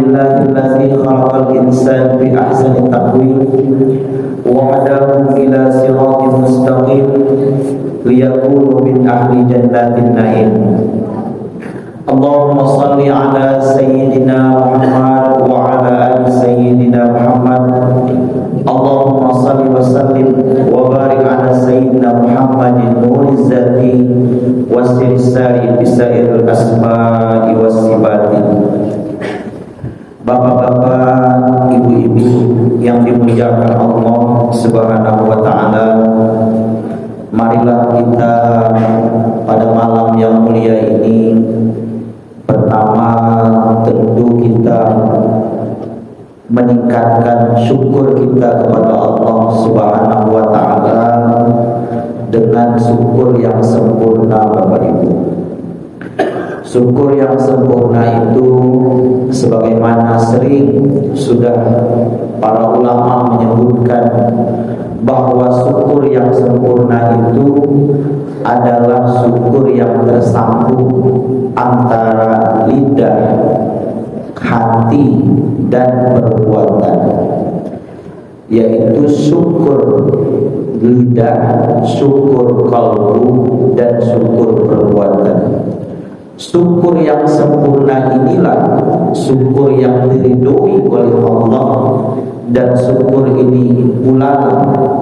Alhamdulillahillazi khalaqal insana bi ahsani taqwim wa hadahu ila siratin mustaqim liyakunu min ahli jannatin na'im. Allahumma salli ala sayyidina Muhammad wa ala ali sayyidina Muhammad. Allahumma salli wa sallim wa barik ala sayyidina Muhammadin nuriz zati wasirisari bisairil asma'i was sifati. Bapak-bapak, ibu-ibu yang dimuliakan Allah Subhanahu wa taala, marilah kita pada malam yang mulia ini, pertama tentu kita meningkatkan syukur kita kepada Allah Subhanahu wa taala dengan syukur yang sempurna. Bapak Ibu, syukur yang sempurna itu sebagaimana sering sudah para ulama menyebutkan bahwa syukur yang sempurna itu adalah syukur yang tersambung antara lidah, hati, dan perbuatan, yaitu syukur lidah, syukur kalbu, dan syukur perbuatan. Syukur yang sempurna inilah syukur yang diridhoi oleh Allah, dan syukur ini pula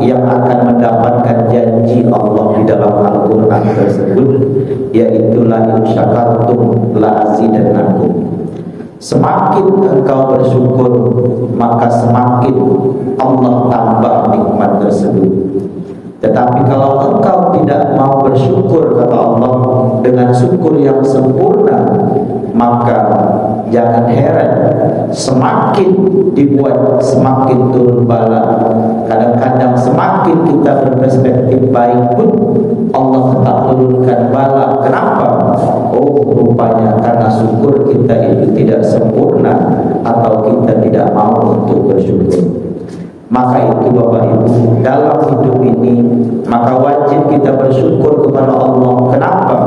yang akan mendapatkan janji Allah di dalam Al-Quran tersebut, yaitu la in syakartum la azidannakum. Semakin engkau bersyukur, maka semakin Allah tambah nikmat tersebut. Tetapi kalau engkau tidak mau bersyukur, kata Allah, dengan syukur yang sempurna, maka jangan heran semakin dibuat semakin turun bala. Kadang-kadang semakin kita berperspektif baik pun Allah tetap turunkan bala. Kenapa? Oh, rupanya karena syukur kita itu tidak sempurna, atau kita tidak mau untuk bersyukur. Maka itu Bapak Ibu, dalam hidup ini maka wajib kita bersyukur kepada Allah. Kenapa?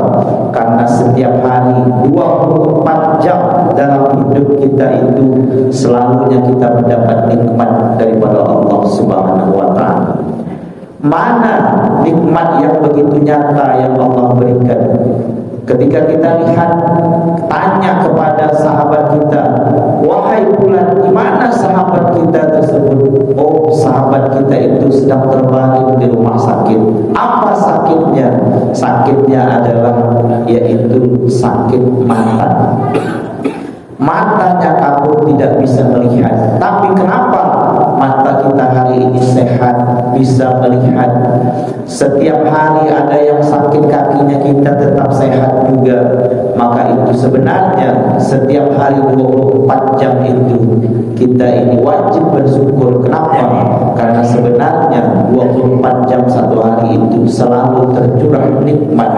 Karena setiap hari 24 jam dalam hidup kita itu selalunya kita mendapat nikmat daripada Allah Subhanahu wa taala. Mana nikmat yang begitu nyata yang Allah berikan? Ketika kita lihat, tanya kepada sahabat kita, wahai fulan, di mana sahabat kita tersebut? Oh, sahabat kita itu sedang terbaring di rumah sakit. Apa sakitnya? Sakitnya adalah yaitu sakit mata. Matanya kabur, tidak bisa melihat. Tapi kenapa mata kita hari ini sehat, bisa melihat? Setiap hari ada yang sakit kakinya, kita tetap sehat juga. Maka itu sebenarnya setiap hari 24 jam itu kita ini wajib bersyukur. Kenapa? Karena sebenarnya 24 jam satu hari itu selalu tercurah nikmat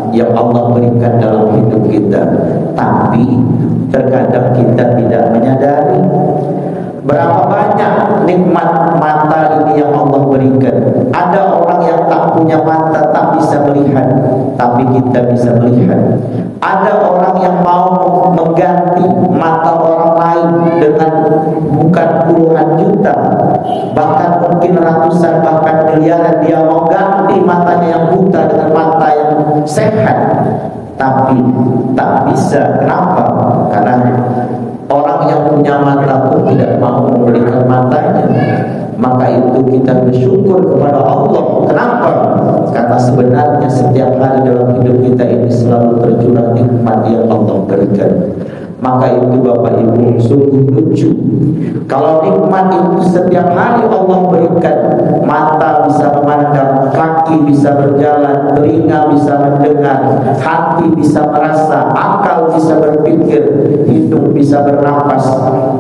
yang Allah berikan dalam hidup kita. Tapi terkadang kita tidak menyadari berapa banyak nikmat mata ini yang Allah berikan. Ada orang yang tak punya mata, tak bisa melihat, tapi kita bisa melihat. Ada orang yang mau mengganti mata orang lain dengan bukan puluhan juta, bahkan mungkin ratusan, bahkan miliaran. Dia mau ganti matanya yang buta dengan mata yang sehat, tapi tak bisa. Kenapa? Karena orang yang punya mata pun tidak mau memberikan matanya. Maka itu kita bersyukur kepada Allah. Kenapa? Karena sebenarnya setiap hari dalam hidup kita ini selalu tercurah nikmat yang Allah berikan. Maka itu Bapak Ibu, sungguh lucu kalau nikmat itu setiap hari Allah berikan. Mata bisa memandang, kaki bisa berjalan, telinga bisa mendengar, hati bisa merasa, akal bisa berpikir, hidung bisa bernapas.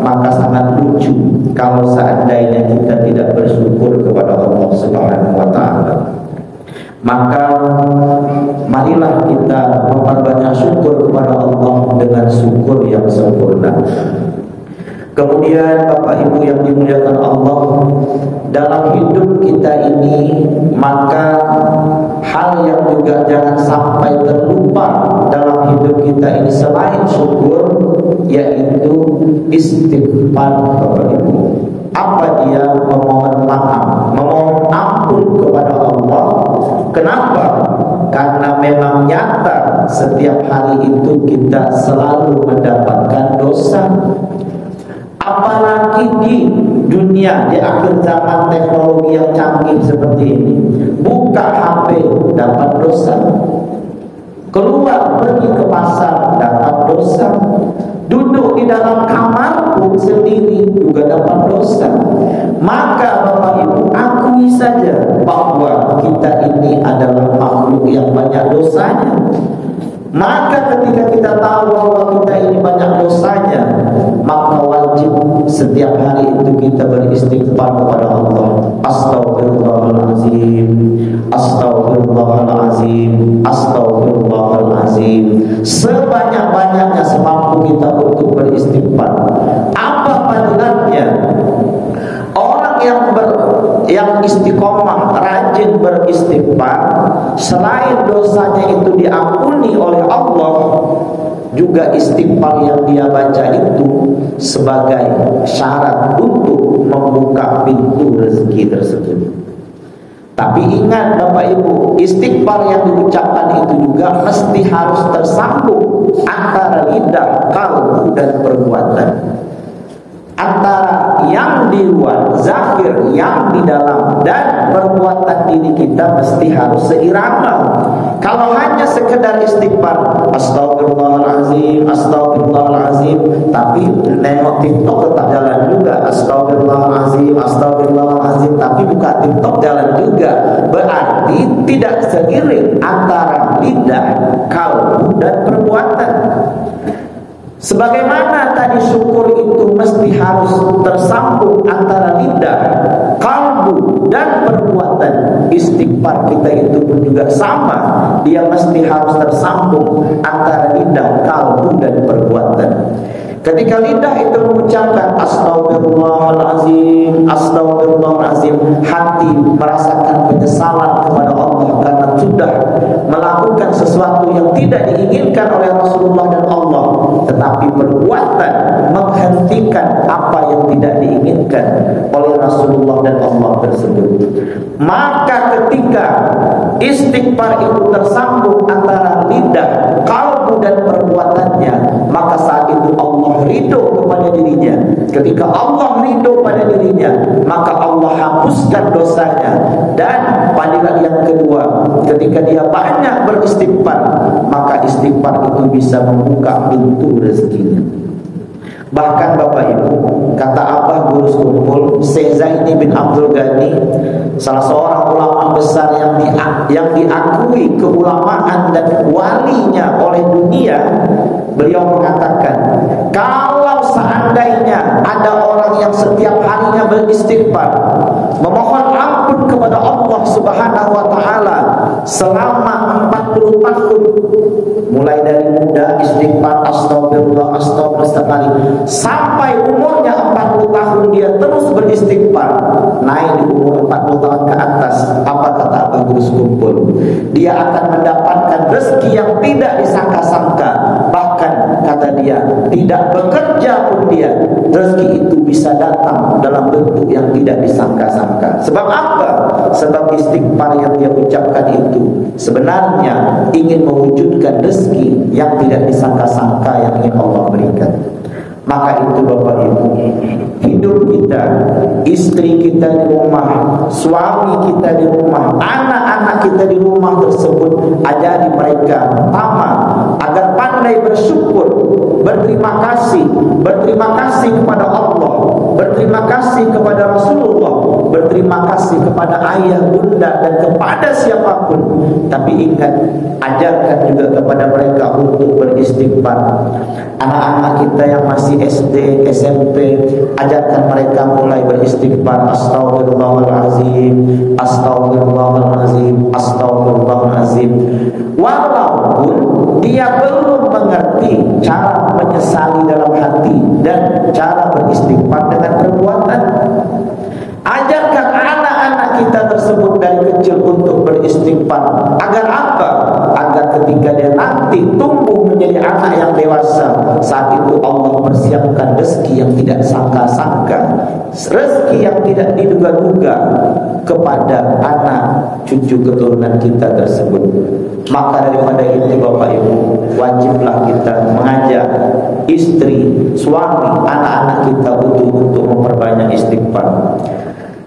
Maka sangat lucu kalau seandainya kita tidak bersyukur kepada Allah Subhanahu wa taala. Maka marilah kita memperbanyak syukur kepada Allah dengan syukur yang sempurna. Kemudian Bapak Ibu yang dimuliakan Allah, dalam hidup kita ini maka hal yang juga jangan sampai terlupa dalam hidup kita ini selain syukur, yaitu istighfar, Bapak Ibu. Apa dia? Memohon maaf, memohon ampun kepada Allah. Kenapa? Karena memang nyata setiap hari itu kita selalu mendapatkan dosa. Apalagi di dunia, di akhir zaman teknologi yang canggih seperti ini, buka HP dapat dosa, keluar pergi ke pasar dapat dosa, duduk di dalam kamar pun sendiri juga dapat dosa. Maka Bapak Ibu, akui saja bahwa kita ini adalah makhluk yang banyak dosanya. Maka ketika kita tahu bahwa kita ini banyak dosanya, maka wajib setiap hari itu kita beristighfar kepada Allah. Astaghfirullahaladzim, astaghfirullahaladzim, astaghfirullahaladzim. Sebanyak-banyaknya semampu kita untuk beristighfar. Apa panggilannya? Orang yang istiqomah, rajin beristighfar, selain dosanya itu diampuni oleh Allah, juga istighfar yang dia baca itu sebagai syarat untuk membuka pintu rezeki tersebut. Tapi ingat Bapak Ibu, istighfar yang diucapkan itu juga mesti harus tersambung antara lidah, kalbu, dan perbuatan. Antara yang di luar, zahir, yang di dalam, dan perbuatan diri kita mesti harus seirama. Kalau hanya sekedar istighfar, astagfirullahaladzim, astagfirullahaladzim, tapi nengok TikTok tetap jalan juga, astagfirullahaladzim, astagfirullahaladzim, tapi buka TikTok jalan juga, berarti tidak seiring antara lidah, kalbu, dan perbuatan. Sebagaimana tadi syukur itu mesti harus tersambung antara lidah, kalbu, dan perbuatan, istighfar kita itu pun juga sama. Dia mesti harus tersambung antara lidah, kalbu, dan perbuatan. Ketika lidah itu mengucapkan astagfirullahaladzim, astagfirullahaladzim, hati merasakan penyesalan kepada Allah karena sudah melakukan sesuatu yang tidak diinginkan oleh Rasulullah dan Allah. Tetapi perbuatan menghentikan apa yang tidak diinginkan oleh Rasulullah dan Allah tersebut. Maka ketika istighfar itu tersambung antara lidah, kalbu, dan perbuatannya, maka saat itu Allah ridho kepada dirinya. Ketika Allah ridho pada dirinya, maka Allah hapuskan dosanya. Dan panggilan yang kedua, ketika dia banyak beristighfar, maka istighfar itu bisa membuka pintu rezekinya. Bahkan Bapak Ibu, kata Abah Guru Sekumpul, Syekh Zaini bin Abdul Ghani, salah seorang ulama besar yang diakui keulamaan dan walinya oleh dunia, beliau mengatakan, kalau seandainya ada orang yang setiap harinya beristighfar, memohon ampun kepada Allah Subhanahu wa taala selama 40 tahun, mulai dari muda istighfar astagfirullah, astagfirullah, sampai umurnya 40 tahun dia terus beristighfar, naik di umur 40 tahun ke atas, apa kata Abah Guru Sekumpul? Dia akan mendapatkan rezeki yang tidak disangka-sangka. Bahkan kata dia, tidak bekerja pun dia, rezeki itu bisa datang dalam bentuk yang tidak disangka-sangka. Sebab apa? Sebab istighfar yang dia ucapkan itu sebenarnya ingin mewujudkan rezeki yang tidak disangka-sangka yang ingin Allah berikan. Maka itu Bapak Ibu, hidup kita, istri kita di rumah, suami kita di rumah, anak-anak kita di rumah tersebut, ajari mereka pertama agar pandai bersyukur, berterima kasih kepada Allah, berterima kasih kepada Rasulullah, berterima kasih kepada ayah, bunda, dan kepada siapapun. Tapi ingat, ajarkan juga kepada mereka untuk beristighfar. Anak-anak kita yang masih SD, SMP, ajarkan mereka mulai beristighfar. Astagfirullahaladzim, astagfirullahaladzim, astagfirullahaladzim. Walaupun dia belum mengerti cara menyesali dalam hati dan cara beristighfar dengan perbuatan, ajarkan anak-anak kita tersebut dari kecil untuk beristighfar. Agar apa? Agar ketika dia nanti tumbuh menjadi anak yang dewasa, saat itu Allah rezeki yang tidak sangka-sangka, rezeki yang tidak diduga-duga kepada anak cucu keturunan kita tersebut. Maka daripada itu Bapak Ibu, wajiblah kita mengajak istri, suami, anak-anak kita untuk memperbanyak istighfar.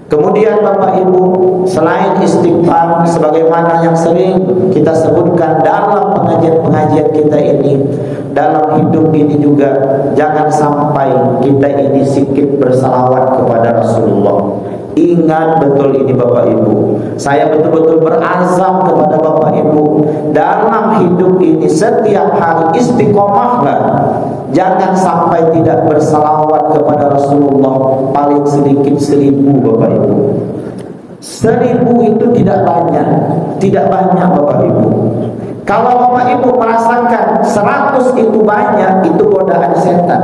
Kemudian Bapak Ibu, selain istighfar sebagaimana yang sering kita sebutkan dalam pengajian-pengajian kita ini, dalam hidup ini juga jangan sampai kita ini sikit bersalawat kepada Rasulullah. Ingat betul ini Bapak Ibu, saya betul-betul berazam kepada Bapak Ibu, dalam hidup ini setiap hari istiqomahlah. Jangan sampai tidak bersalawat kepada Rasulullah, paling sedikit 1000 Bapak Ibu. 1000 itu tidak banyak, tidak banyak Bapak Ibu. Kalau Bapak Ibu merasakan 100 itu banyak, itu godaan setan.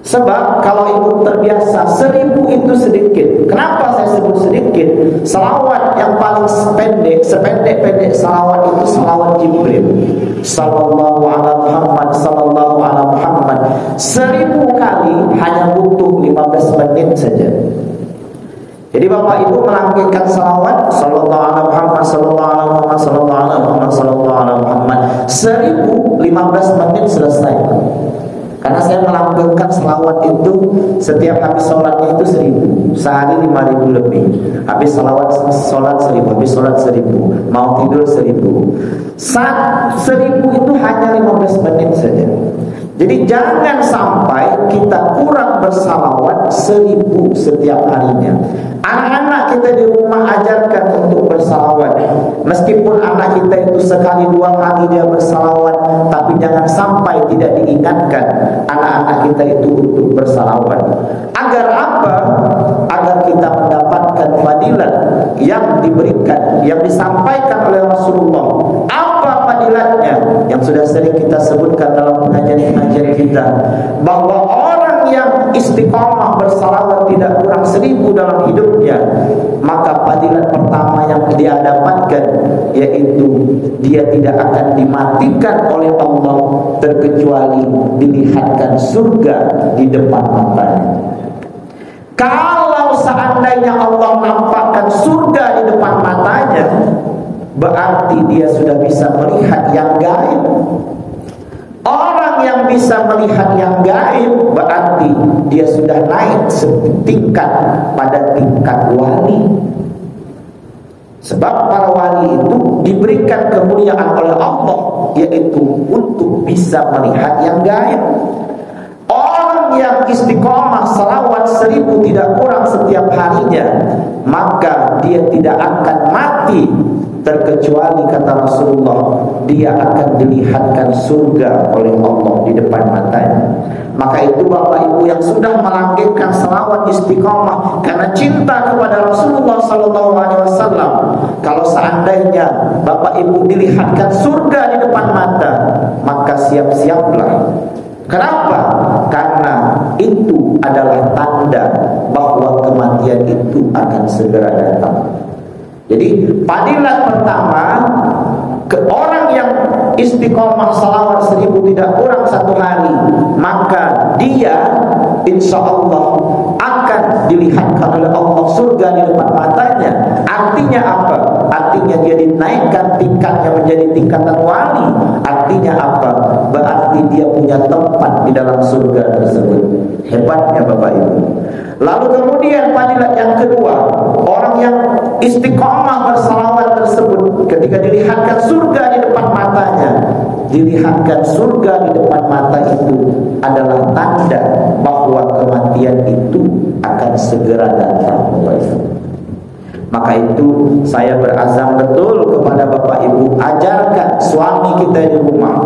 Sebab kalau ibu terbiasa 1000 itu sedikit. Kenapa saya sebut sedikit? Selawat yang paling sependek salawat itu salawat Jibril. Sallallahu ala Muhammad, sallallahu ala Muhammad. 1000 kali hanya butuh 15 menit saja. Jadi Bapak Ibu melanggengkan salawat sallallahu ala Muhammad, sallallahu ala Muhammad, sallallahu ala Muhammad, sallallahu ala Muhammad. 1015 menit selesai. Karena saya melanggengkan selawat itu setiap habis sholatnya itu 1000, sehari 5000 lebih. Habis sholat 1000, habis sholat 1000, mau tidur 1000. 1000 itu hanya 15 menit saja. Jadi jangan sampai kita kurang bersalawat 1000 setiap harinya. Anak-anak kita di rumah ajarkan untuk bersalawat. Meskipun anak kita itu sekali 2 kali dia bersalawat, tapi jangan sampai tidak diingatkan anak-anak kita itu untuk bersalawat. Agar apa? Agar kita mendapatkan fadilat yang diberikan, yang disampaikan oleh Rasulullah. Apa fadilatnya? Yang sudah sering kita sebutkan dalam pengajian-pengajian kita, bahwa orang yang istiqamah bersalawat tidak kurang 1000 dalam hidupnya, maka fadilat pertama yang dia dapatkan yaitu dia tidak akan dimatikan oleh Allah terkecuali dilihatkan surga di depan matanya. Kalau seandainya Allah nampakkan surga di depan matanya, berarti dia sudah bisa melihat yang gaib. Orang yang bisa melihat yang gaib berarti dia sudah naik setingkat pada tingkat wali. Sebab para wali itu diberikan kemuliaan oleh Allah, yaitu untuk bisa melihat yang gaib. Orang yang istiqomah salawat 1000 tidak kurang setiap harinya, maka dia tidak akan mati terkecuali kata Rasulullah dia akan dilihatkan surga oleh Allah di depan matanya. Maka itu Bapak Ibu yang sudah melanggengkan salawat istiqamah karena cinta kepada Rasulullah sallallahu alaihi wasallam, kalau seandainya Bapak Ibu dilihatkan surga di depan mata, maka siap-siaplah. Kenapa? Karena itu adalah tanda bahwa kematian itu akan segera datang. Jadi fadilat pertama, ke orang yang istiqomah salawat 1000 tidak kurang 1 hari, maka dia insya Allah akan dilihatkan oleh Allah surga di depan matanya. Artinya apa? Artinya dia dinaikkan tingkatnya menjadi tingkatan wali. Artinya apa? Berarti dia punya tempat di dalam surga tersebut. Hebatnya Bapak Ibu. Lalu kemudian fadilat yang kedua, orang yang istiqomah bersalawat tersebut ketika dilihatkan surga di depan matanya, dilihatkan surga di depan mata itu adalah tanda bahwa kematian itu akan segera datang. Maka itu saya berazam betul kepada Bapak Ibu, ajarkan suami kita di rumah,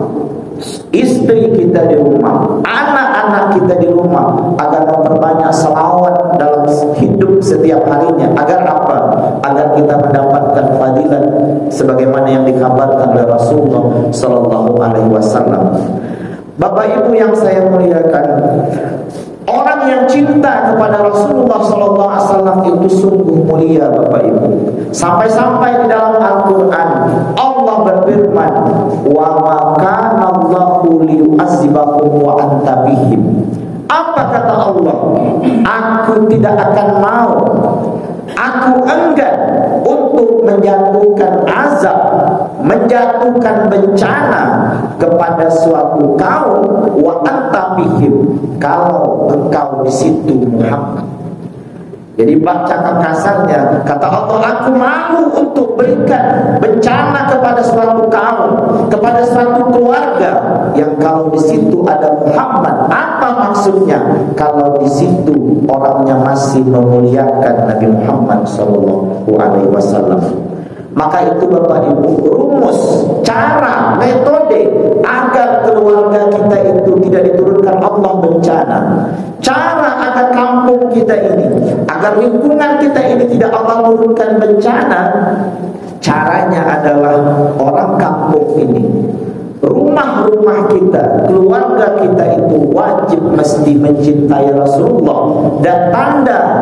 istri kita di rumah, anak-anak kita di rumah agar memperbanyak selawat dalam hidup setiap harinya. Agar apa? Agar kita mendapatkan fadilat sebagaimana yang dikabarkan oleh Rasulullah sallallahu alaihi wasallam. Bapak Ibu yang saya muliakan, orang yang cinta kepada Rasulullah sallallahu alaihi wasallam itu sungguh mulia Bapak Ibu. Sampai-sampai di dalam Al-Qur'an Allah berfirman, "Wa ma kana Allahu liyu'azzibahum wa anta bihim." Apa kata Allah? Aku tidak akan mau, aku enggan untuk menjatuhkan azab, menjatuhkan bencana kepada suatu kaum wa anta bihim, kalau engkau di situ Muhammad. Jadi baca kasarnya, kata Allah, aku malu untuk berikan bencana kepada suatu kaum, kepada suatu keluarga yang kalau di situ ada Muhammad. Apa maksudnya? Kalau di situ orangnya masih memuliakan Nabi Muhammad SAW. Maka itu Bapak Ibu, rumus, cara, metode agar keluarga kita itu tidak diturunkan Allah bencana, cara agar kampung kita ini, agar lingkungan kita ini tidak Allah turunkan bencana, caranya adalah orang kampung ini, rumah-rumah kita, keluarga kita itu wajib mesti mencintai Rasulullah. Dan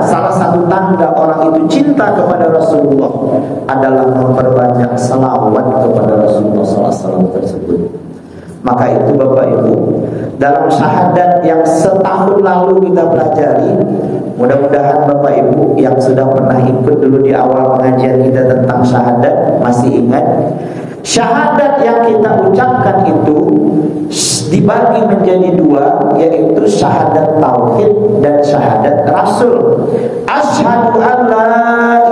salah satu tanda orang itu cinta kepada Rasulullah adalah memperbanyak salawat kepada Rasulullah SAW tersebut. Maka itu Bapak Ibu, dalam syahadat yang setahun lalu kita pelajari, mudah-mudahan Bapak Ibu yang sudah pernah ikut dulu di awal pengajian kita tentang syahadat masih ingat. Syahadat yang kita ucapkan itu dibagi menjadi dua, yaitu syahadat tauhid dan syahadat rasul. Asyhadu an la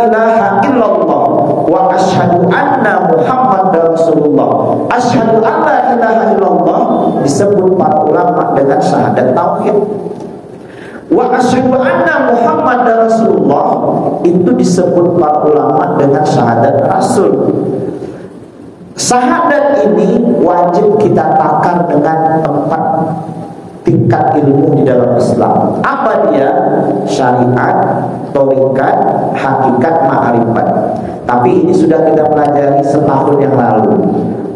ilaha illallah wa asyhadu anna Muhammadar Rasulullah. Asyhadu an la ilaha illallah disebut para ulama dengan syahadat tauhid. Wa asyhadu anna Muhammadar Rasulullah itu disebut para ulama dengan syahadat rasul. Syahadat ini wajib kita takar dengan 4 tingkat ilmu di dalam Islam. Apa dia? Syariat, thariqat, hakikat, ma'rifat. Tapi ini sudah kita pelajari setahun yang lalu.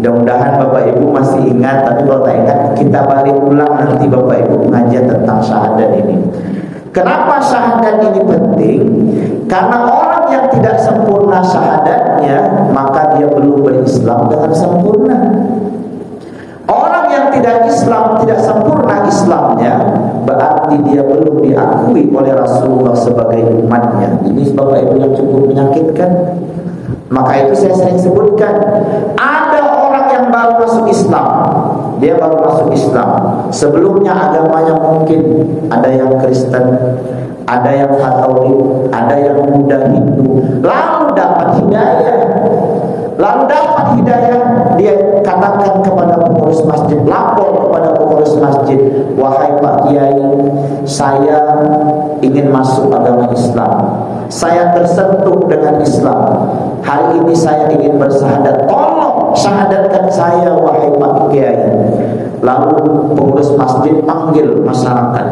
Mudah-mudahan Bapak Ibu masih ingat. Tapi kalau tak ingat, kita balik ulang nanti Bapak Ibu pengajian tentang syahadat ini. Kenapa syahadat ini penting? Karena orang yang tidak sempurna syahadatnya, maka dia belum berislam dengan sempurna. Orang yang tidak Islam, tidak sempurna Islamnya, berarti dia belum diakui oleh Rasulullah sebagai umatnya. Ini Bapak Ibu yang cukup menyakitkan. Maka itu saya sering sebutkan, ada orang yang baru masuk Islam, dia baru masuk Islam, sebelumnya agamanya mungkin ada yang Kristen, ada yang Katolik, ada yang Buddha, Hindu, lalu dapat hidayah, dia katakan kepada pengurus masjid, lapor kepada pengurus masjid, wahai Pak Kiai, saya ingin masuk agama Islam, saya tersentuh dengan Islam, hari ini saya ingin bersyahadat, tolong syahadatkan saya wahai Pak Kiai. Lalu pengurus masjid panggil masyarakat,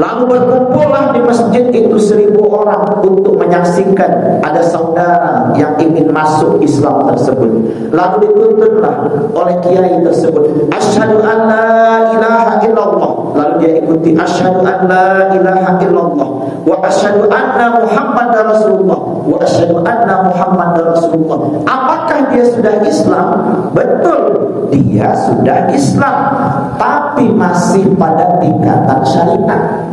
lalu berkumpullah di masjid itu 1000 orang untuk menyaksikan ada saudara yang ingin masuk Islam tersebut. Lalu dituntutlah oleh kiai tersebut, asyhadu an la ilaha illallah. Lalu dia ikuti, asyhadu an la ilaha illallah wa asyhadu anna Muhammadar Rasulullah wa asyhadu anna Muhammadar Rasulullah. Apakah dia sudah Islam? Betul, dia sudah Islam, tapi masih pada tingkatan syariat.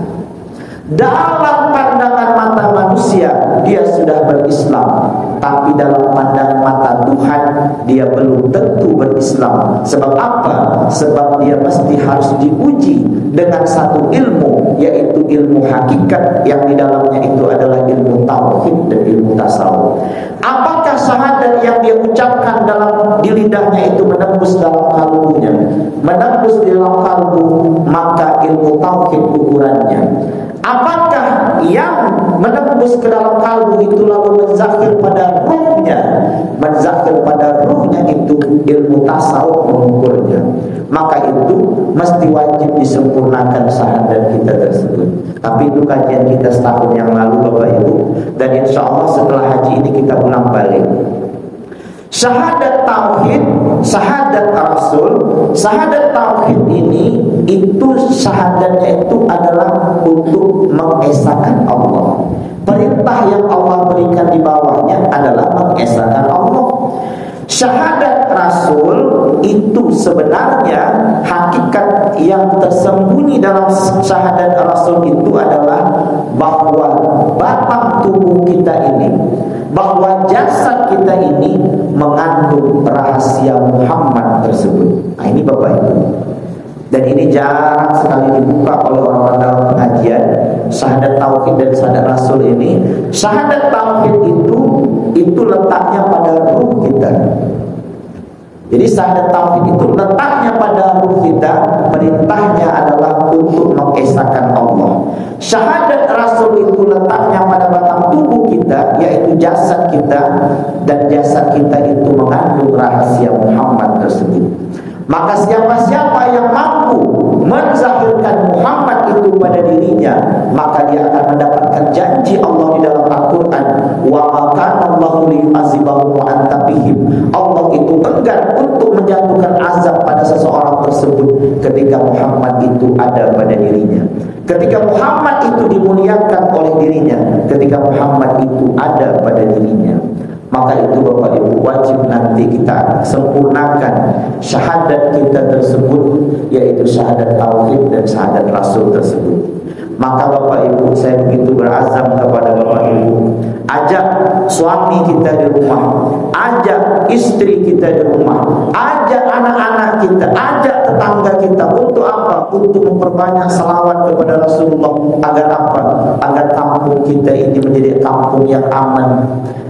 Dalam pandangan mata manusia dia sudah berislam, tapi dalam pandangan mata Tuhan dia belum tentu berislam. Sebab apa? Sebab dia mesti harus diuji dengan satu ilmu, yaitu ilmu hakikat, yang di dalamnya itu adalah ilmu tauhid dan ilmu tasawuf. Apakah syahadat yang dia ucapkan di lidahnya itu menembus dalam kalbunya, menembus di dalam kalbu, maka ilmu tauhid ukurannya. Apakah yang menembus ke dalam kalbu itu lalu menzakir pada ruhnya? Menzakir pada ruhnya itu ilmu tasawuf mengukurnya. Maka itu mesti wajib disempurnakan syahadat kita tersebut. Tapi itu kajian kita setahun yang lalu Bapak Ibu, dan insya Allah setelah haji ini kita ulang balik. Syahadat tauhid, syahadat rasul, syahadat tauhid ini itu syahadatnya itu adalah untuk mengesahkan Allah. Perintah yang Allah berikan di bawahnya adalah mengesahkan Allah. Syahadat Rasul itu sebenarnya hakikat yang tersembunyi dalam syahadat Rasul itu adalah bahwa batang tubuh kita ini, bahwa jasad kita ini mengandung rahasia Muhammad tersebut. Nah, ini Bapak Ibu. Dan ini jarang sekali dibuka oleh orang-orang dalam pengajian syahadat tauhid dan syahadat Rasul ini. Syahadat tauhid itu letaknya pada ruh kita. Jadi syahadat tauhid itu letaknya pada ruh kita, perintahnya adalah untuk mengesahkan Allah. Syahadat Rasul itu letaknya pada batang tubuh kita, yaitu jasad kita, dan jasad kita itu mengandung rahasia Muhammad tersebut. Maka siapa-siapa yang mampu menzahirkan Muhammad itu pada dirinya, maka dia akan mendapatkan janji Allah di dalam Al-Quran, wa ma kana Allahu liyu'adzibahum wa anta bihim. Allah itu enggan untuk menjatuhkan azab pada seseorang tersebut ketika Muhammad itu ada pada dirinya, ketika Muhammad itu dimuliakan oleh dirinya, ketika Muhammad itu ada pada dirinya. Maka itu Bapak Ibu wajib nanti kita sempurnakan syahadat kita tersebut, yaitu syahadat tauhid dan syahadat Rasul tersebut. Maka Bapak Ibu, saya begitu berazam kepada Bapak Ibu, ajak suami kita di rumah, ajak istri kita di rumah, ajak anak-anak kita, ajak tetangga kita. Untuk apa? Untuk memperbanyak salawat kepada Rasulullah. Agar apa? Agar kampung kita ini menjadi kampung yang aman,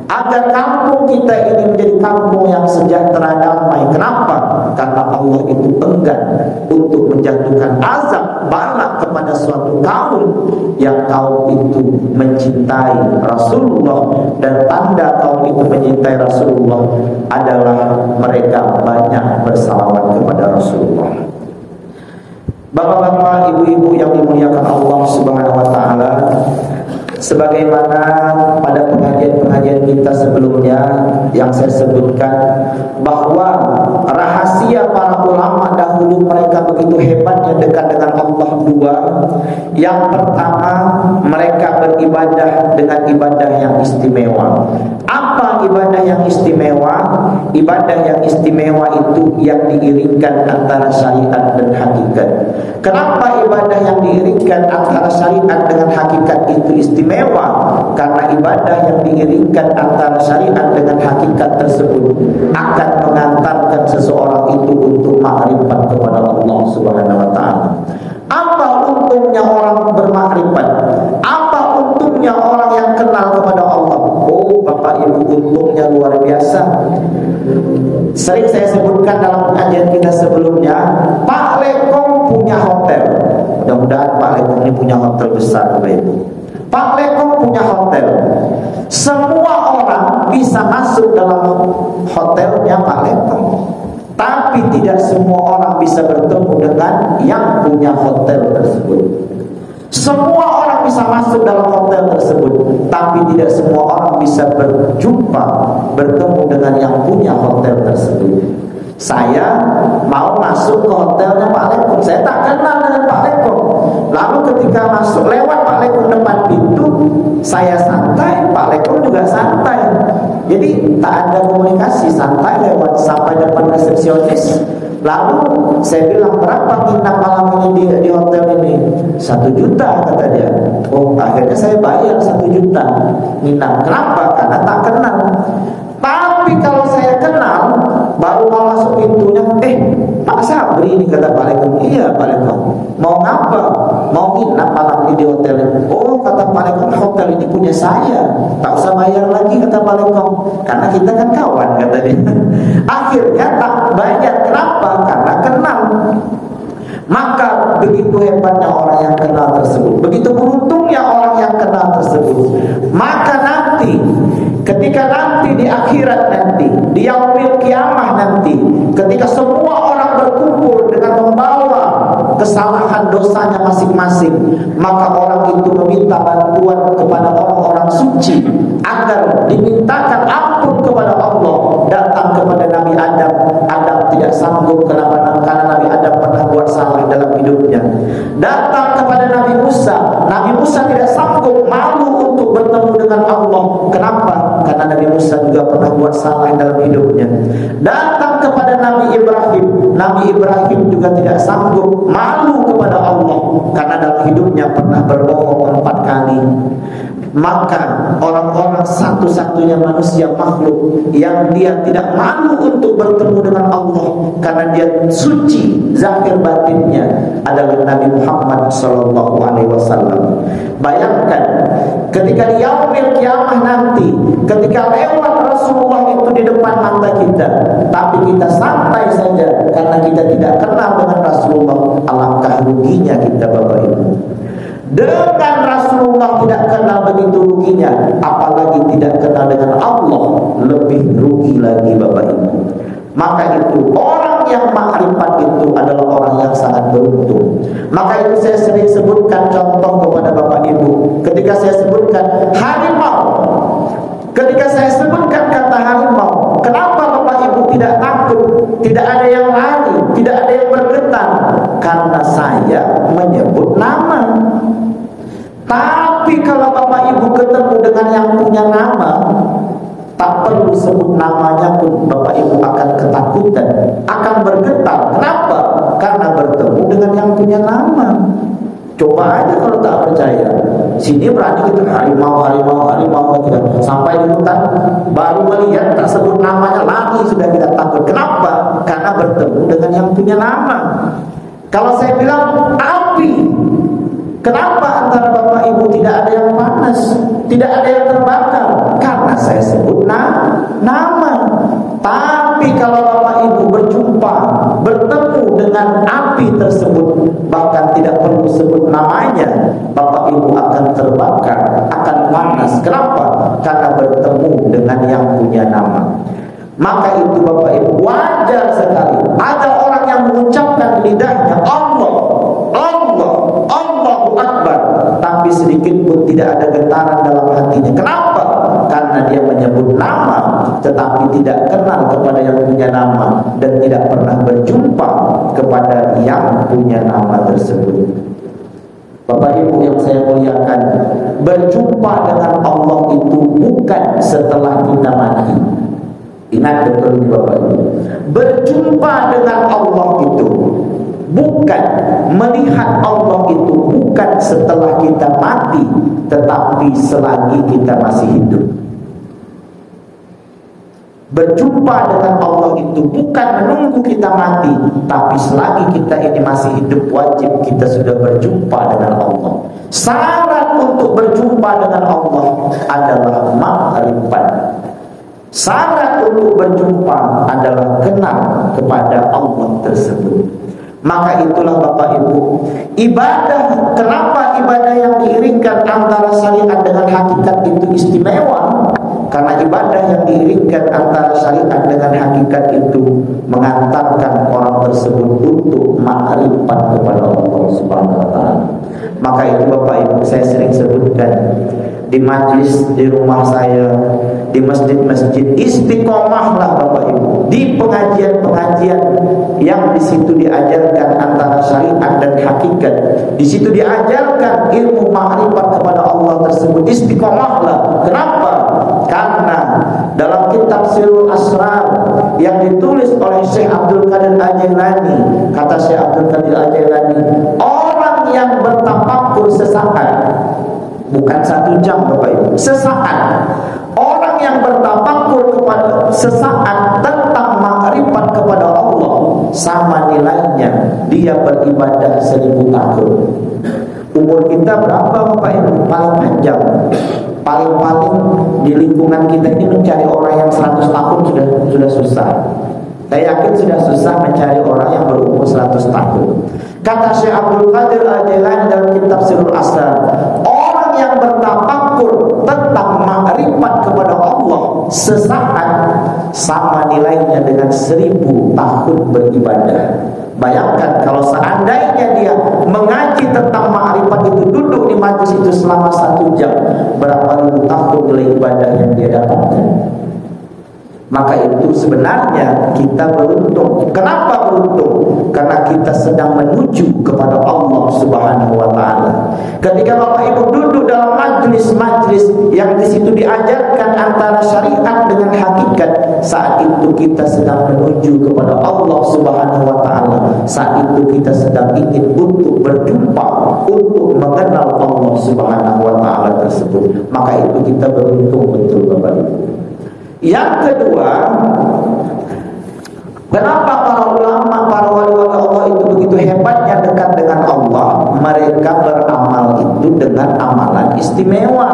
agar kampung kita ini menjadi kampung yang sejahtera damai. Kenapa? Karena Allah itu enggan untuk menjatuhkan azab bala kepada suatu kaum yang kaum itu mencintai Rasulullah, dan tanda kaum itu mencintai Rasulullah adalah mereka banyak bersalawat kepada Rasulullah. Bapak-bapak, ibu-ibu yang dimuliakan Allah Subhanahu wa taala, sebagaimana pada pengajian-pengajian kita sebelumnya yang saya sebutkan bahwa rahasia para ulama dahulu, mereka begitu hebatnya dekat dengan Allah dua. Yang pertama, mereka beribadah dengan ibadah yang istimewa. Apa ibadah yang istimewa? Ibadah yang istimewa itu yang diiringkan antara syariat dan hakikat. Kenapa ibadah yang diiringkan antara syariat dengan hakikat itu istimewa? Karena ibadah yang diiringkan antara syariat dengan hakikat tersebut akan mengantarkan seseorang itu untuk makrifat kepada Allah Subhanahu wa taala. Apa untungnya orang bermakrifat? Apa untungnya orang yang kenal kepada Allah? Oh Bapak Ibu, untungnya luar biasa. Sering saya sebutkan dalam pengajian kita sebelumnya, Pak Lekong punya hotel. Mudah-mudahan Pak Lekong ini punya hotel besar, Bapak Ibu. Pak Lekong punya hotel. Semua orang bisa masuk dalam hotelnya Pak Lekong, tapi tidak semua orang bisa bertemu dengan yang punya hotel tersebut. Semua orang bisa masuk dalam hotel tersebut, tapi tidak semua orang bisa berjumpa, bertemu dengan yang punya hotel tersebut. Saya mau masuk ke hotelnya Pak Lekong, saya tak kenal dengan Pak Lekong. Lalu ketika masuk lewat Pak Lekong depan pintu, saya santai, Pak Lekong juga santai. Jadi tak ada komunikasi, santai lewat sampai depan resepsionis. Lalu saya bilang, berapa nginap malam ini di hotel ini? 1 juta kata dia. Oh, akhirnya saya bayar 1 juta nginap. Kenapa? Karena tak kenal. Tapi kalau saya kenal, baru mau masuk pintunya, Pak Sabri ini, kata Pak Lekong. Iya Pak Lekong, mau ngapa? Mau nginap malam ini di hotel ini. Oh, kata Pak Lekong, hotel ini punya saya, tak usah bayar lagi, kata Pak Lekong, karena kita kan kawan, kata dia. Akhirnya tak bayar. Kenapa? Karena kenal. Maka begitu hebatnya orang yang kenal tersebut, begitu beruntungnya orang yang kenal tersebut. Maka nanti, ketika nanti di akhirat nanti, di yaumil kiamah nanti, ketika semua orang berkumpul dengan membawa kesalahan dosanya masing-masing, maka orang itu meminta bantuan kepada orang-orang suci agar dimintakan ampun kepada Allah. Datang kepada Nabi Adam, Adam tidak sanggup karena Nabi Adam pernah buat salah dalam hidupnya. Datang kepada Nabi Musa, Nabi Musa tidak sanggup, malu untuk bertemu dengan Allah. Kenapa? Karena Nabi Musa juga pernah buat salah dalam hidupnya. Datang kepada Nabi Ibrahim. Nabi Ibrahim juga tidak sanggup, malu kepada Allah karena dalam hidupnya pernah berbohong 4 kali. Maka orang-orang satu-satunya manusia makhluk yang dia tidak malu untuk bertemu dengan Allah karena dia suci zahir batinnya adalah Nabi Muhammad SAW. Bayangkan ketika di yaumil kiamah nanti, ketika lewat Rasulullah itu di depan mata kita, tapi kita santai saja karena kita tidak kenal dengan Rasulullah. Alangkah ruginya kita, Bapak Ibu. Dengan Rasulullah tidak kenal, begitu ruginya. Apalagi tidak kenal dengan Allah, lebih rugi lagi, Bapak Ibu. Maka itu orang yang makrifat itu adalah orang yang sangat beruntung. Maka itu saya sering sebutkan contoh kepada Bapak Ibu. Ketika saya sebutkan harimau, ketika saya sebutkan kata harimau, kenapa Bapak Ibu tidak takut? Tidak ada yang lari, tidak ada yang bergetar, karena saya menyebut nama. Tapi kalau Bapak Ibu ketemu dengan yang punya nama, tak perlu sebut namanya pun Bapak Ibu akan ketakutan, akan bergetar. Kenapa? Karena bertemu dengan yang punya nama. Coba aja kalau tak percaya. Sini berani kita harimau sampai di hutan baru melihat tak sebut namanya lagi sudah kita takut. Kenapa? Karena bertemu dengan yang punya nama. Kalau saya bilang api, kenapa antara Bapak Ibu tidak ada yang panas, tidak ada yang terbakar? Karena saya sebut nama. Tapi kalau Bapak Ibu berjumpa, bertemu dengan api tersebut, bahkan tidak perlu sebut namanya, Bapak Ibu akan terbakar, akan panas. Kenapa? Karena bertemu dengan yang punya nama. Maka itu Bapak Ibu, wajar sekali ada orang yang mengucapkan lidahnya Allah, Allahu Akbar, tapi sedikit pun tidak ada getaran dalam hatinya. Kenapa? Karena dia menyebut nama, tetapi tidak kenal kepada yang punya nama dan tidak pernah berjumpa kepada yang punya nama tersebut. Bapak Ibu yang saya muliakan, berjumpa dengan Allah itu bukan setelah kita mati. Ingat betul ini Bapak Ibu. Berjumpa dengan Allah itu bukan, melihat Allah itu bukan setelah kita mati, tetapi selagi kita masih hidup. Berjumpa dengan Allah itu bukan menunggu kita mati, tapi selagi kita ini masih hidup, wajib kita sudah berjumpa dengan Allah. Syarat untuk berjumpa dengan Allah adalah makrifat. Syarat untuk berjumpa adalah kenal kepada Allah tersebut. Maka itulah Bapak Ibu, ibadah, kenapa ibadah yang diiringkan antara syariat dengan hakikat itu istimewa? Karena ibadah yang diiringkan antara syariat dengan hakikat itu mengantarkan orang tersebut untuk makrifat kepada Allah Subhanahu wa taala. Maka itu Bapak Ibu, saya sering sebutkan di majlis di rumah saya, di masjid-masjid, istiqomahlah Bapak Ibu di pengajian-pengajian yang di situ diajarkan antara syariat dan hakikat. Di situ diajarkan ilmu makrifat kepada Allah tersebut. Istiqomahlah. Kenapa? Karena dalam kitab Sirul Asrar yang ditulis oleh Syekh Abdul Qadir Al-Jailani, kata Syekh Abdul Qadir Al-Jailani, orang yang bertafakkur sesaat, bukan 1 jam Bapak Ibu, sesaat. Orang yang bertafakkur kepada sesaat tentang makrifat kepada Allah, sama nilainya dia beribadah 1000 tahun. Umur kita berapa Bapak Ibu? Paling panjang, paling-paling di lingkungan kita ini mencari orang yang 100 tahun sudah susah. Saya yakin sudah susah mencari orang yang berumur 100 tahun. Kata Syekh Abdul Qadir Al-Jailani dalam kitab Sirul Asrar, orang yang bertafakkur tentang makrifat kepada Allah sesaat sama nilainya dengan 1000 tahun beribadah. Bayangkan kalau seandainya dia mengaji tentang makrifat itu, duduk di majlis itu selama 1 jam, berapa ribu tahun nilai ibadah yang dia dapatkan. Maka itu sebenarnya kita beruntung. Kenapa beruntung? Karena kita sedang menuju kepada Allah Subhanahu wa taala. Ketika Bapak Ibu duduk dalam majlis-majlis yang di situ diajarkan antara syariat dengan hakikat, saat itu kita sedang menuju kepada Allah Subhanahu wa taala. Saat itu kita sedang ingin untuk berjumpa, untuk mengenal Allah Subhanahu wa taala tersebut. Maka itu kita beruntung betul Bapak Ibu. Yang kedua, kenapa para ulama, para wali-wali Allah itu begitu hebatnya dekat dengan Allah? Mereka beramal itu dengan amalan istimewa.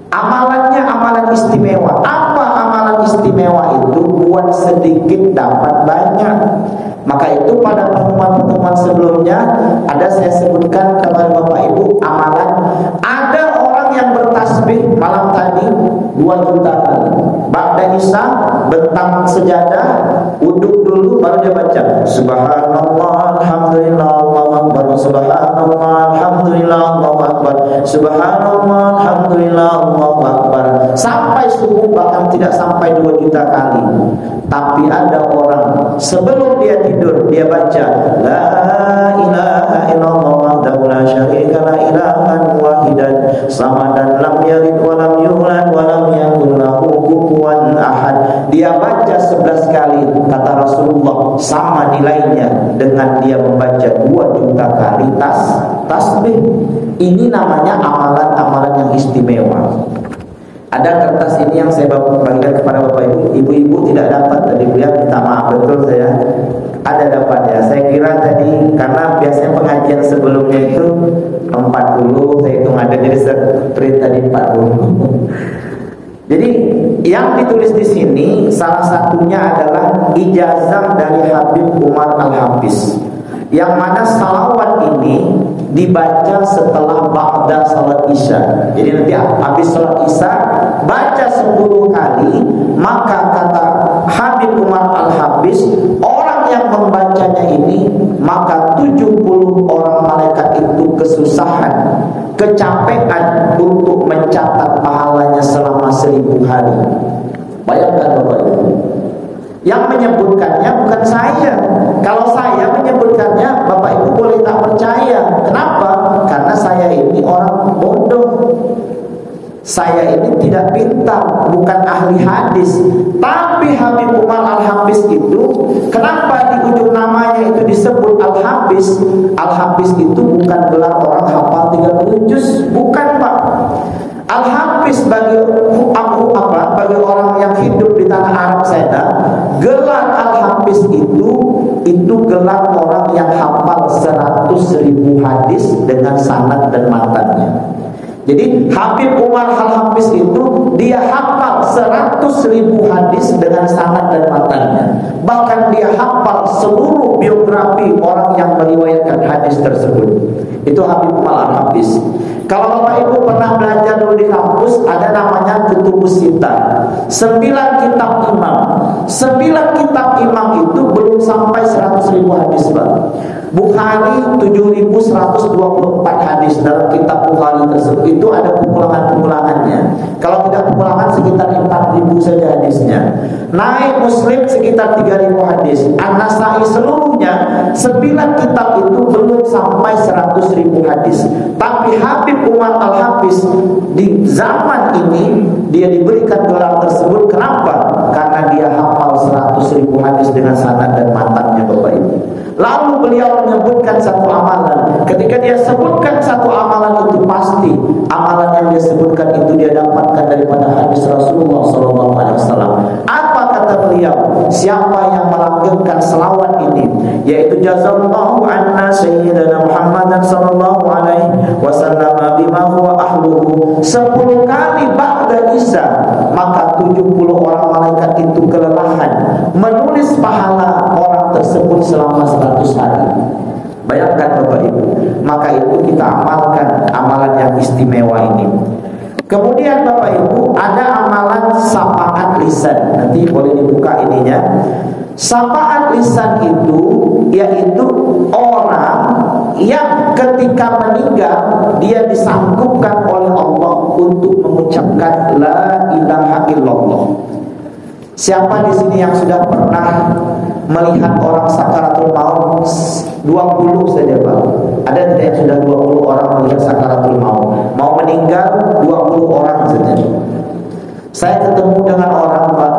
Amalannya amalan istimewa. Apa amalan istimewa itu? Buat sedikit dapat banyak. Maka itu pada pertemuan-pertemuan sebelumnya ada saya sebutkan kepada Bapak Ibu amalan. Ada orang yang bertasbih malam tadi 2 juta kali. Ba'da Isya bentang sejadah, uduk dulu baru dia baca Subhanallah alhamdulillah Allahu akbar, Subhanallah alhamdulillah Allahu akbar, Subhanallah alhamdulillah Allahu akbar, sampai subuh, bahkan tidak sampai 2 juta kali. Tapi ada orang sebelum dia tidur dia baca la ilaha illallah wahdahu la syarika la ilahan wahidan samadan lam yalid wa lam yulad wa lam yakul lahu kufuwan ahad. Dia baca 11 kali, kata Rasulullah, sama nilainya dengan dia membaca 2 juta kali tasbih. Ini namanya amalan-amalan yang istimewa. Ada kertas ini yang saya bagikan kepada Bapak Ibu. Ibu-ibu tidak dapat tadi, beliau minta maaf betul saya. Ada dapat ya. Saya kira tadi karena biasanya pengajian sebelumnya itu 40, saya hitung ada, jadi saya print tadi 40. Jadi yang ditulis di sini salah satunya adalah ijazah dari Habib Umar Al-Hafiz, yang mana salawat ini dibaca setelah ba'da salat Isya. Jadi nanti habis salat Isya baca 10 kali. Maka kata Habib Umar Al-Hafiz, orang yang membacanya ini, maka 70 orang malaikat itu kesusahan, kecapean untuk mencatat pahalanya selama 1000 hari. Bayangkan Bapak Ibu. Yang menyebutkannya bukan saya. Kalau saya menyebutkannya, Bapak Ibu boleh tak percaya. Kenapa? Karena saya ini orang bodoh. Saya ini tidak pintar, bukan ahli hadis. Tapi Habib Umar Al-Hafiz itu, kenapa di ujung namanya itu disebut Al-Hafiz? Al-Hafiz itu bukan gelar orang hafal 30 juz, bukan Pak. Al-Hafiz bagi bagi orang yang hidup di tanah Arab sana, gelar Al-Hafiz itu gelar orang yang hafal 100.000 hadis dengan sanad dan matanya. Jadi Habib Umar Al-Hafiz itu dia hafal 100.000 hadis dengan sanad dan matanya. Bahkan dia hafal seluruh biografi orang yang meriwayatkan hadis tersebut. Itu Habib Umar Al-Hafiz. Kalau Bapak Ibu pernah belajar dulu di kampus, ada namanya Kutubus Sittah, 9 kitab imam. 9 kitab imam itu belum sampai 100.000 hadis Pak. Bukhari 7.124 hadis dalam kitab Bukhari tersebut. Itu ada pengulangan-pengulangannya. Kalau tidak pengulangan sekitar 4.000 saja hadisnya. Naik Muslim sekitar 3.000 hadis. An-Nasai seluruhnya 9 kitab itu belum sampai 100.000 hadis. Tapi Habib Umar Al-Hafiz di zaman ini dia diberikan gelar tersebut. Kenapa? Karena dia hafal 100.000 hadis dengan sanad dan matanya Bapak Ibu. Lalu beliau menyebutkan satu amalan. Ketika dia sebutkan satu amalan itu, pasti amalan yang dia sebutkan itu dia dapatkan daripada hadis Rasulullah SAW. Apa kata beliau? Siapa yang melanggengkan selawat ini, yaitu jazallahu anna sayyidina Muhammadan sallallahu alaihi wasallam bima huwa ahluhu 10 kali ba'da Isya, maka 70 orang malaikat itu kelelahan menulis pahala orang tersebut selama 100 hari. Bayangkan Bapak Ibu. Maka itu kita amalkan amalan yang istimewa ini. Kemudian Bapak Ibu, ada amalan syafaat lisan. Nanti boleh dibuka ininya. Syafaat lisan itu yaitu orang yang ketika meninggal dia disanggupkan oleh Allah untuk mengucapkan la ilaha illallah. Siapa di sini yang sudah pernah melihat orang sakaratul maut? 20 saja Pak. Ada tidak yang sudah 20 orang melihat sakaratul maut? Mau meninggal 20 orang saja. Saya ketemu dengan orang Pak.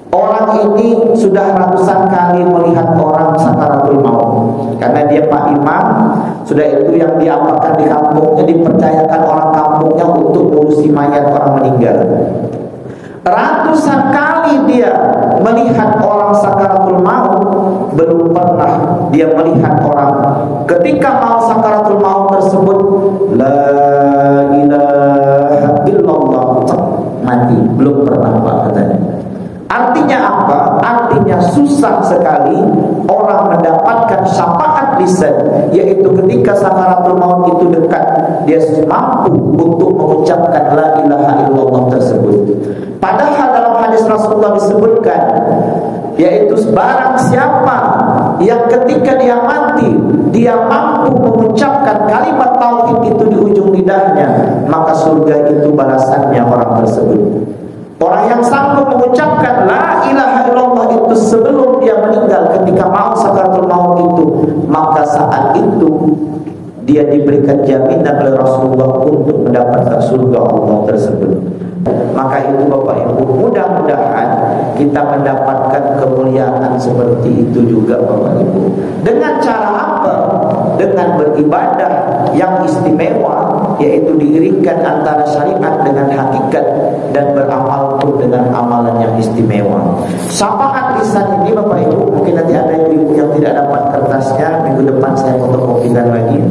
Orang ini sudah ratusan kali melihat orang sakaratul maut. Karena dia Pak Imam, sudah itu yang diapakan di kampungnya, dipercayakan orang kampungnya untuk ngurusi mayat orang meninggal. Ratusan kali dia melihat orang sakaratul maut, belum pernah dia melihat orang ketika mau sakaratul maut tersebut la ilaha illallah mati, belum pernah Pak katanya. Artinya apa? Artinya susah sekali orang mendapatkan syafaat lisan, yaitu ketika sakaratul maut itu dekat, dia mampu untuk mengucapkan la ilaha illallah tersebut. Padahal dalam hadis Rasulullah disebutkan, yaitu barang siapa yang ketika dia mati, dia mampu mengucapkan kalimat tauhid itu di ujung lidahnya, maka surga itu balasannya orang tersebut. Orang yang sanggup mengucapkan la ilaha illallah itu sebelum dia meninggal, ketika mau sakaratul maut itu, maka saat itu dia diberikan jaminan oleh Rasulullah untuk mendapatkan surga Allah tersebut. Maka itu Bapak Ibu, mudah-mudahan kita mendapatkan kemuliaan seperti itu juga Bapak Ibu. Dengan cara apa? Dengan beribadah yang istimewa, yaitu diiringkan antara syariat dengan hakikat, dan beramal pun dengan amalan yang istimewa. Syafaat lisan ini Bapak Ibu, mungkin nanti ada ibu yang tidak dapat kertasnya, minggu depan saya fotokopikan lagi.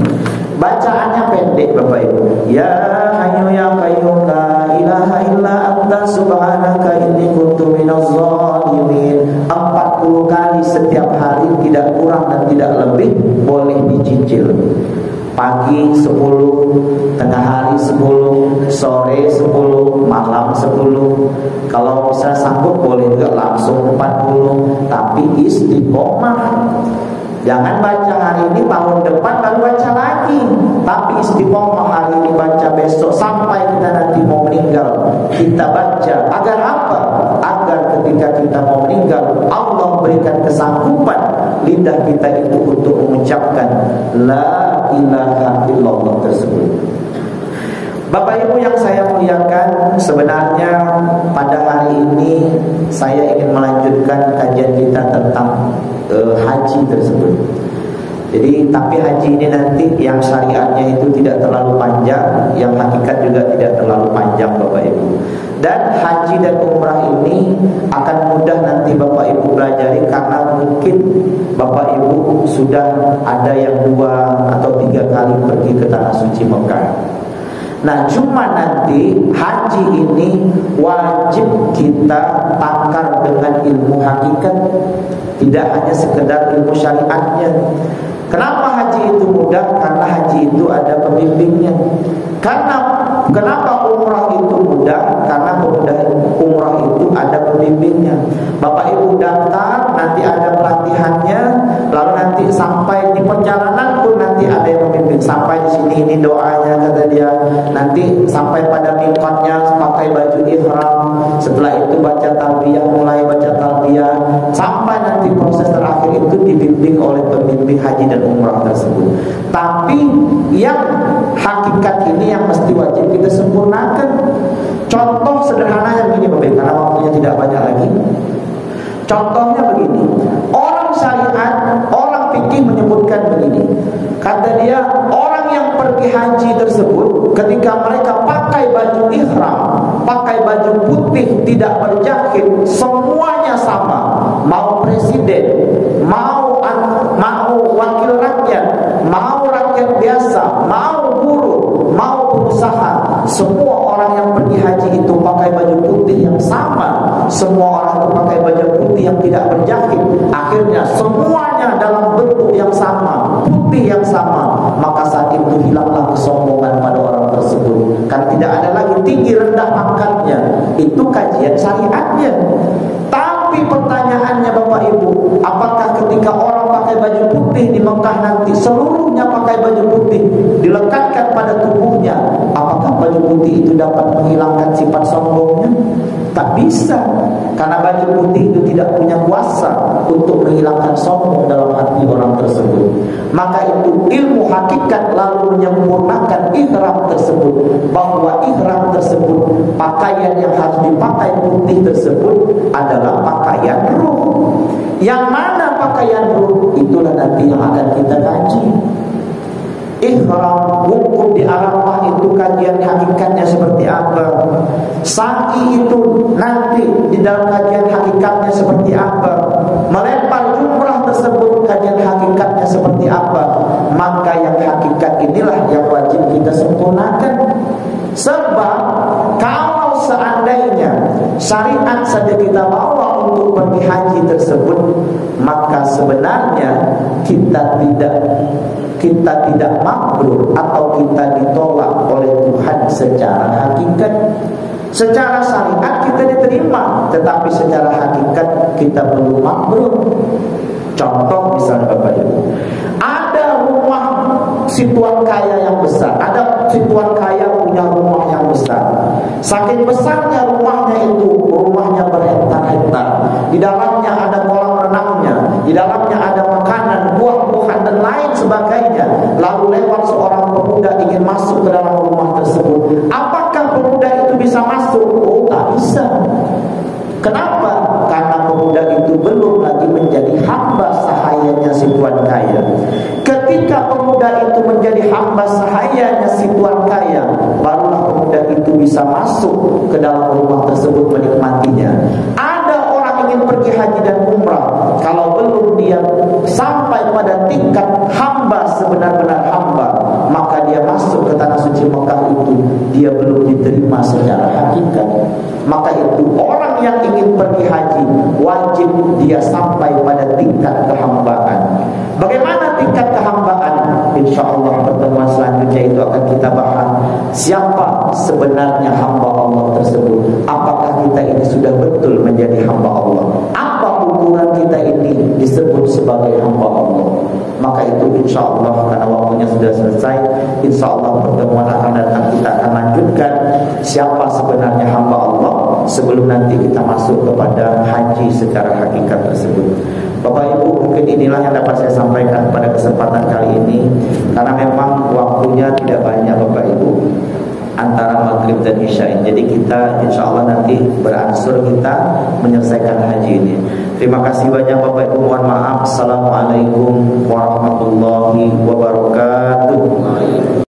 Bacaannya pendek Bapak Ibu. Ya Hayyu ya Qayyum la ilaha illa anta subhanaka inni kuntu minaz zalimin. 40 kali setiap hari, tidak kurang dan tidak lebih, boleh dicicil. Pagi 10, tengah hari 10, sore 10, malam 10. Kalau bisa sanggup boleh juga langsung 40, tapi istiqomah. Jangan baca hari ini, tahun depan baru baca lagi. Tapi istiqomah, hari ini baca, besok sampai kita nanti mau meninggal kita baca. Agar apa? Agar ketika kita mau meninggal, Allah berikan kesanggupan lidah kita itu untuk mengucapkan la ilaha illallah tersebut. Bapak Ibu yang saya muliakan, sebenarnya pada hari ini saya ingin melanjutkan kajian kita tentang haji tersebut. Jadi, tapi haji ini nanti yang syariatnya itu tidak terlalu panjang, yang hakikat juga tidak terlalu panjang Bapak Ibu. Dan haji dan umrah ini akan mudah nanti Bapak Ibu pelajari, karena mungkin Bapak Ibu sudah ada yang 2 atau 3 kali pergi ke tanah suci Mekah. Nah, cuma nanti haji ini wajib kita takar dengan ilmu hakikat, tidak hanya sekedar ilmu syariatnya. Kenapa haji itu mudah? Karena haji itu ada pembimbingnya. Kenapa umrah itu mudah? Karena umrah itu ada pembimbingnya. Bapak Ibu daftar, nanti ada pelatihannya, lalu nanti sampai di perjalanan pun nanti ada yang membimbing. Sampai di sini ini doanya kata dia. Nanti sampai pada miqatnya pakai baju ihram. Setelah itu baca talbiyah, mulai baca talbiyah, sampai nanti proses terakhir itu dibimbing oleh pembimbing haji dan umrah tersebut. Tapi yang hakikat ini yang mesti wajib kita sempurnakan. Contoh sederhananya begini Bapak, karena waktunya tidak banyak lagi. Contohnya begini, orang syariat, orang fikih menyebutkan begini. Kata dia, orang yang pergi haji tersebut, ketika mereka pakai baju ihram, pakai baju putih tidak berjahit, semuanya sama. Mau presiden, mau wakil rakyat, mau rakyat biasa, mau buruh, mau pengusaha, semua orang yang pergi haji itu pakai baju putih yang sama. Semua orang itu pakai baju putih yang tidak berjahit. Akhirnya semuanya dalam bentuk yang sama, putih yang sama. Maka saat itu hilanglah kesombongan pada orang tersebut. Kan tidak ada lagi tinggi rendah pangkatnya. Itu kajian syariatnya. Tapi pertanyaannya Bapak Ibu, apakah ketika orang pakai baju putih di Mekah nanti seluruhnya pakai baju putih, dilekatkan pada tubuhnya, apakah baju putih itu dapat menghilangkan sifat sombongnya? Tak bisa, karena baju putih itu tidak punya kuasa untuk menghilangkan sombong dalam hati orang tersebut. Maka itu ilmu hakikat lalu menyempurnakan ihram tersebut, bahwa ihram tersebut, pakaian yang harus dipakai putih tersebut adalah pakaian ruh. Yang mana pakaian ruh? Itulah nanti yang akan kita kaji. Ihram, wukuf di Arafah itu kajian hakikatnya seperti apa? Sa'i itu nanti di dalam kajian hakikatnya seperti apa? Melempar jumrah tersebut kajian hakikatnya seperti apa? Maka yang hakikat inilah yang wajib kita sempurnakan. Sebab kalau seandainya syariat saja kita bawa untuk pergi haji tersebut, maka sebenarnya kita tidak mabrur atau kita ditolak oleh Tuhan secara hakikat. Secara syariat kita diterima, tetapi secara hakikat kita belum mabrur. Contoh misalnya Bapak Ibu, ada rumah si tuan kaya yang besar, ada si tuan kaya punya rumah yang besar. Saking besarnya rumahnya itu, rumahnya berhektar-hektar. Di dalamnya ada kolam renangnya, di dalamnya ada makanan, buah-buahan dan lain sebagainya. Lalu lewat seorang pemuda ingin masuk ke dalam rumah tersebut. Apakah pemuda itu bisa masuk? Oh, tak bisa. Kenapa? Karena pemuda itu belum lagi menjadi hamba sahayanya si tuan kaya. Ketika pemuda itu menjadi hamba sahayanya si tuan kaya, barulah pemuda itu bisa masuk ke dalam rumah tersebut menikmatinya. Ada orang ingin pergi haji dan umrah, kalau belum dia sampai pada tingkat hamba sebenar-benar hamba, maka dia masuk ke tanah suci Mekah itu, dia belum diterima secara hakikat. Maka itu orang yang ingin pergi haji wajib dia sampai pada tingkat kehambaan. Bagaimana tingkat kehambaan? Insya Allah pertemuan selanjutnya itu akan kita bahas. Siapa sebenarnya hamba Allah tersebut? Apakah kita ini sudah betul menjadi hamba Allah? Apa ukuran kita ini disebut sebagai hamba Allah? Maka itu insya Allah, karena waktunya sudah selesai, insya Allah pertemuan akan datang kita akan lanjutkan siapa sebenarnya hamba Allah sebelum nanti kita masuk kepada haji secara hakikat tersebut. Bapak Ibu, mungkin inilah yang dapat saya sampaikan pada kesempatan kali ini, karena memang waktunya tidak banyak Bapak Ibu, antara maghrib dan isya. Jadi kita insya Allah nanti beransur kita menyelesaikan haji ini. Terima kasih banyak Bapak Ibu, mohon maaf. Assalamualaikum warahmatullahi wabarakatuh.